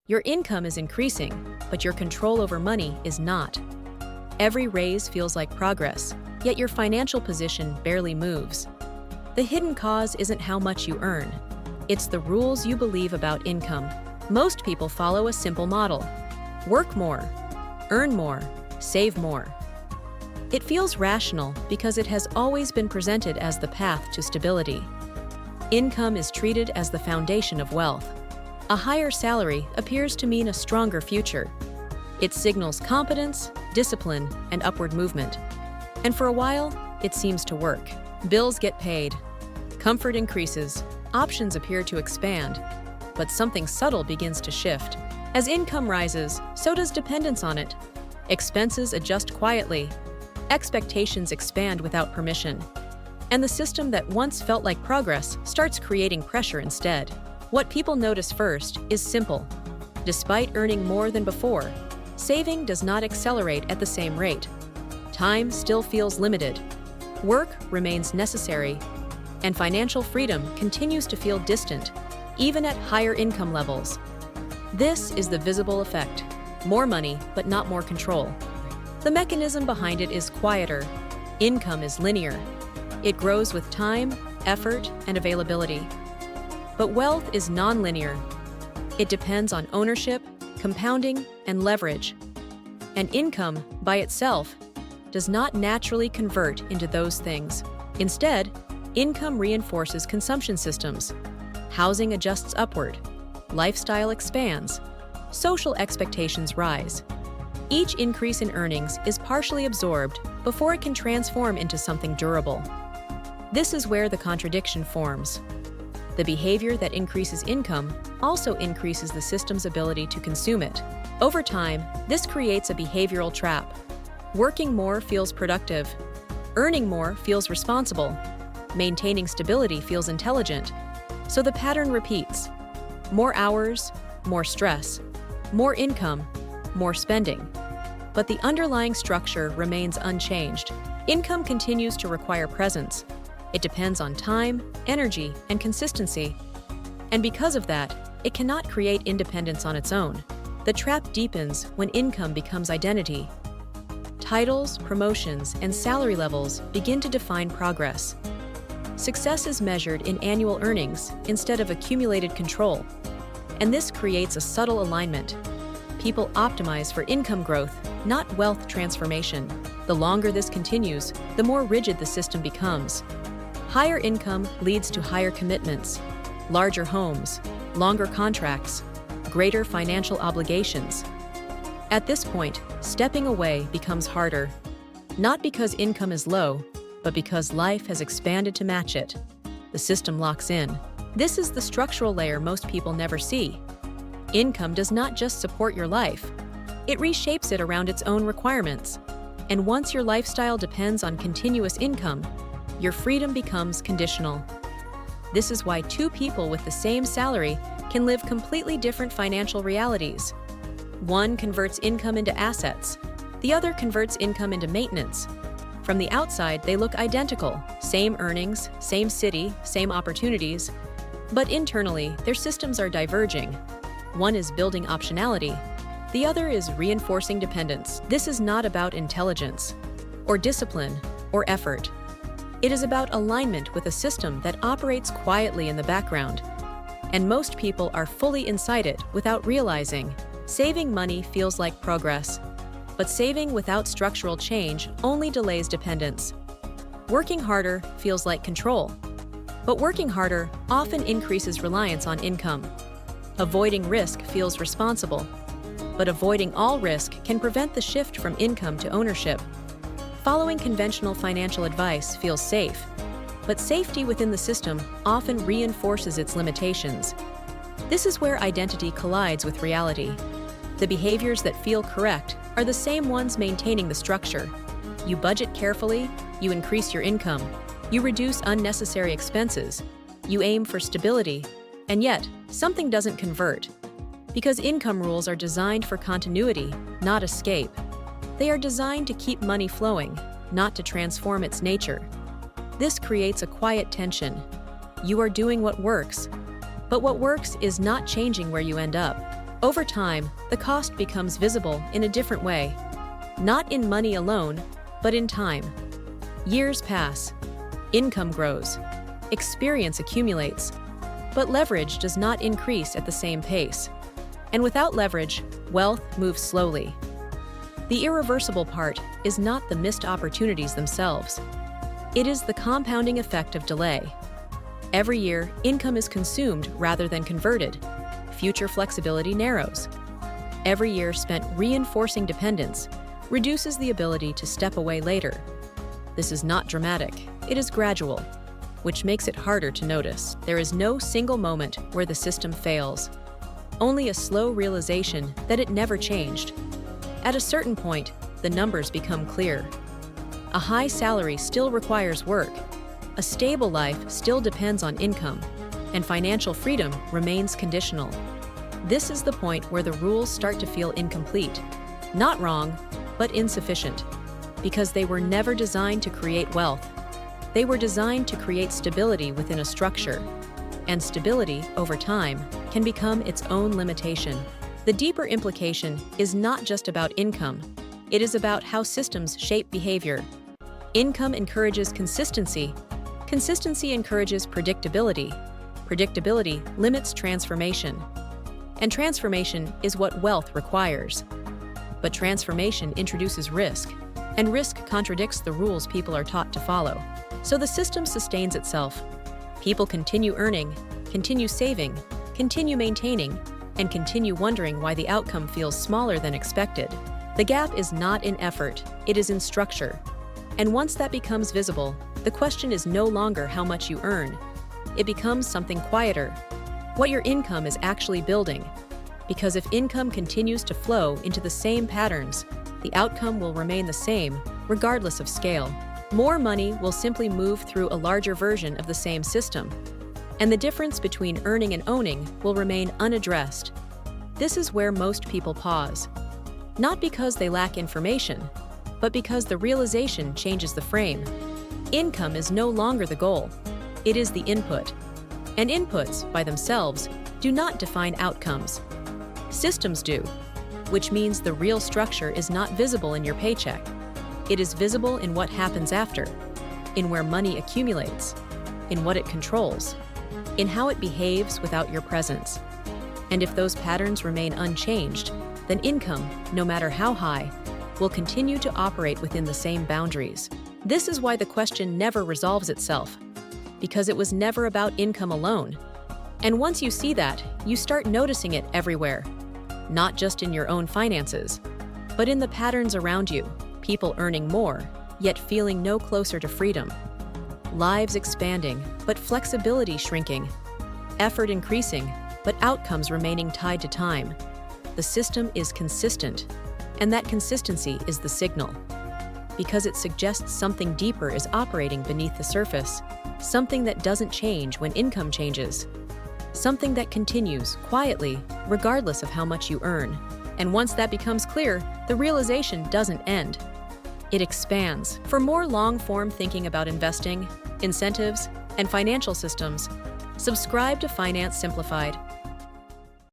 Your income is increasing, but your control over money is not. Every raise feels like progress, yet your financial position barely moves. The hidden cause isn't how much you earn. It's the rules you believe about income. Most people follow a simple model. Work more, earn more, save more. It feels rational because it has always been presented as the path to stability. Income is treated as the foundation of wealth. A higher salary appears to mean a stronger future. It signals competence, discipline, and upward movement. And for a while, it seems to work. Bills get paid, comfort increases, options appear to expand, but something subtle begins to shift. As income rises, so does dependence on it. Expenses adjust quietly, expectations expand without permission, and the system that once felt like progress starts creating pressure instead. What people notice first is simple. Despite earning more than before, saving does not accelerate at the same rate. Time still feels limited. Work remains necessary, and financial freedom continues to feel distant, even at higher income levels. This is the visible effect. More money, but not more control. The mechanism behind it is quieter. Income is linear. It grows with time, effort, and availability. But wealth is non-linear. It depends on ownership, compounding, and leverage. And income, by itself, does not naturally convert into those things. Instead, income reinforces consumption systems. Housing adjusts upward. Lifestyle expands. Social expectations rise. Each increase in earnings is partially absorbed before it can transform into something durable. This is where the contradiction forms. The behavior that increases income also increases the system's ability to consume it. Over time, this creates a behavioral trap. Working more feels productive. Earning more feels responsible. Maintaining stability feels intelligent. So the pattern repeats. More hours, more stress. More income, more spending. But the underlying structure remains unchanged. Income continues to require presence. It depends on time, energy, and consistency. And because of that, it cannot create independence on its own. The trap deepens when income becomes identity. Titles, promotions, and salary levels begin to define progress. Success is measured in annual earnings instead of accumulated control. And this creates a subtle alignment. People optimize for income growth, not wealth transformation. The longer this continues, the more rigid the system becomes. Higher income leads to higher commitments, larger homes, longer contracts, greater financial obligations. At this point, stepping away becomes harder, not because income is low, but because life has expanded to match it. The system locks in. This is the structural layer most people never see. Income does not just support your life, it reshapes it around its own requirements. And once your lifestyle depends on continuous income, your freedom becomes conditional. This is why two people with the same salary can live completely different financial realities. One converts income into assets, the other converts income into maintenance. From the outside, they look identical, same earnings, same city, same opportunities. But internally, their systems are diverging. One is building optionality, the other is reinforcing dependence. This is not about intelligence, or discipline, or effort. It is about alignment with a system that operates quietly in the background. And most people are fully inside it without realizing. Saving money feels like progress, but saving without structural change only delays dependence. Working harder feels like control, but working harder often increases reliance on income. Avoiding risk feels responsible, but avoiding all risk can prevent the shift from income to ownership. Following conventional financial advice feels safe, but safety within the system often reinforces its limitations. This is where identity collides with reality. The behaviors that feel correct are the same ones maintaining the structure. You budget carefully, you increase your income, you reduce unnecessary expenses, you aim for stability, and yet something doesn't convert. Because income rules are designed for continuity, not escape. They are designed to keep money flowing, not to transform its nature. This creates a quiet tension. You are doing what works, but what works is not changing where you end up. Over time, the cost becomes visible in a different way. Not in money alone, but in time. Years pass. Income grows. Experience accumulates. But leverage does not increase at the same pace. And without leverage, wealth moves slowly. The irreversible part is not the missed opportunities themselves. It is the compounding effect of delay. Every year, income is consumed rather than converted. Future flexibility narrows. Every year spent reinforcing dependence reduces the ability to step away later. This is not dramatic, it is gradual, which makes it harder to notice. There is no single moment where the system fails, only a slow realization that it never changed. At a certain point, the numbers become clear. A high salary still requires work, a stable life still depends on income, and financial freedom remains conditional. This is the point where the rules start to feel incomplete. Not wrong, but insufficient, because they were never designed to create wealth. They were designed to create stability within a structure, and stability, over time, can become its own limitation. The deeper implication is not just about income, it is about how systems shape behavior. Income encourages consistency. Consistency encourages predictability. Predictability limits transformation. And transformation is what wealth requires. But transformation introduces risk, and risk contradicts the rules people are taught to follow. So the system sustains itself. People continue earning, continue saving, continue maintaining, and continue wondering why the outcome feels smaller than expected. The gap is not in effort, it is in structure. And once that becomes visible, the question is no longer how much you earn. It becomes something quieter, what your income is actually building. Because if income continues to flow into the same patterns, the outcome will remain the same, regardless of scale. More money will simply move through a larger version of the same system, and the difference between earning and owning will remain unaddressed. This is where most people pause. Not because they lack information, but because the realization changes the frame. Income is no longer the goal, it is the input. And inputs, by themselves, do not define outcomes. Systems do, which means the real structure is not visible in your paycheck. It is visible in what happens after, in where money accumulates, in what it controls, in how it behaves without your presence. And if those patterns remain unchanged, then income, no matter how high, will continue to operate within the same boundaries. This is why the question never resolves itself, because it was never about income alone. And once you see that, you start noticing it everywhere. Not just in your own finances, but in the patterns around you. People earning more, yet feeling no closer to freedom. Lives expanding, but flexibility shrinking. Effort increasing, but outcomes remaining tied to time. The system is consistent, and that consistency is the signal. Because it suggests something deeper is operating beneath the surface, something that doesn't change when income changes. Something that continues quietly, regardless of how much you earn. And once that becomes clear, the realization doesn't end. It expands. For more long-form thinking about investing, incentives, and financial systems, subscribe to Finance Simplified.